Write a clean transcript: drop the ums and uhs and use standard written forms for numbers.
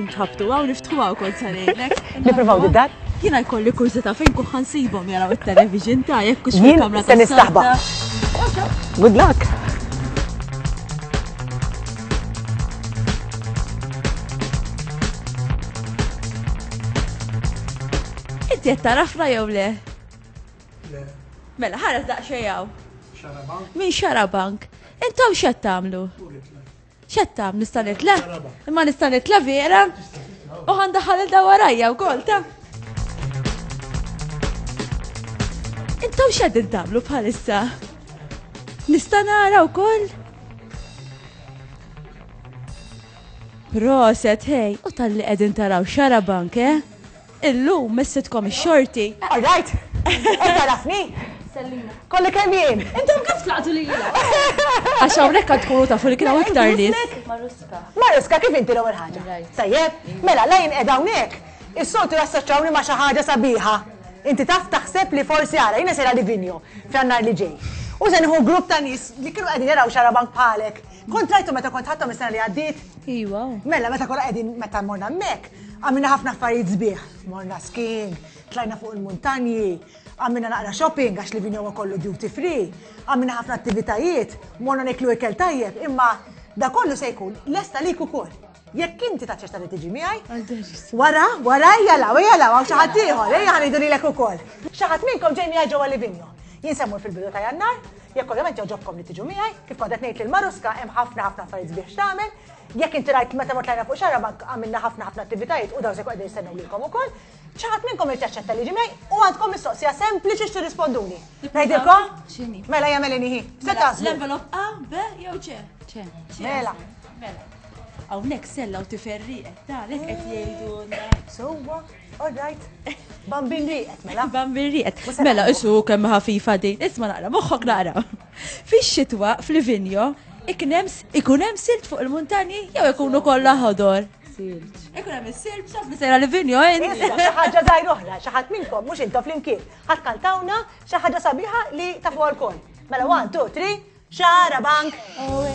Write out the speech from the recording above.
nċabtu għaw niftħu għaw kol sanejnek. Niprofaw d-dar? Jina jkolli kurzita fejn kuħan sibom jaraw il-television ta' jekk kux fil-kamra ta' nistaħba. Good luck. Inti jett tarafna jew le? Le. Mela, ħares daqxejaw. Xarabank? Min xarabank? Intom xed tamlu? Xed tamlu nistanet la? Imma nistanet la vera? U ħandaħal il-dawarajja u kol ta' Intom xed intamlu bħalissa? Nista' nara wkoll? Proset, hej, u tal-li qegħdin taraw xarabank, Illum messitkom ix-xorti. All right. Tarafni? Sellina. Kolli kemm jien. Intom kif tlaqtu li jila? Għax hawnhekk qed tkunu tafu li kienu iktar nies. Maruska, kif inti l-ewwel ħaġa? Tajjeb, mela lejn qed hawnhekk. Is-soltu jassoċċawni ma' xi ħaġa sabiħa. Inti taf taħseb li forsi ara jiena sejra Livinjo f'jannar li ġej. U se nieħu grupp ta' nies li kienu qegħdin jaraw xarabank bħalek. Kont rajtu meta kont ħadthom is-sena li għaddiet? Iwa. Mela meta kont qegħdin meta morna hemmhekk, għamilna ħafna affarijiet sbieħ. Morna skiing, tlajna fuq il-muntanji, għamilna naqra shopping għax Livinjo kollu duty free, għamilna ħafna attivitajiet, morna niklu ikel tajjeb, imma da kollu se jkun lesta lik ukoll. Jekk inti taċċerta li tiġi miegħi? Wara jalaw, għaw xi ħadd ieħor, ħanidu lilek ukoll. Xi ħadd minnkom ġej miegħi ġewwa Livinjo. Jien semmur fil-bidu ta' Jannar, jekk ovvjament jogħġobkom li tiġu miegħi, kif kont qed ngħid lil Maruska hemm ħafna affarijiet sbieħ x'tagħmel. Jekk inti rajt meta mort lajna fuq xarabank għamilna ħafna attivitajiet u daw se qegħdin jistennew lilkom ukoll. Xi ħadd minnkom irtaċċetta li ġi miegħi u għandkom mistoqsija sempliċi x'tirrisponduni. Ngħidilkom? X'inhi? Mela jagħmel inhi. Se tażlu. L-envelop A, B jew C? C. Mela. Hawnhekk sella u tiferriqet, talek qed jgħidulna. Sewwa, all right. Bambin riqet, mela. Bambin riqet. Mela isu kemm ħafifa din, isma' naqra, moħħok naqra. Fix-xitwa f'Livinjo ikun hemm silt fuq il-muntanji jew ikunu kollha ħodor? Silt. Ikun hemm is-silt x'af li sejra Livinjo Issa xi ħaġa żgħira oħra, xi ħadd minnkom mhux intom flimkien. Ħadd kantawna xi ħaġa sabiħa li tafu wkoll. Mela 1, 2, 3, xarabank. Oh,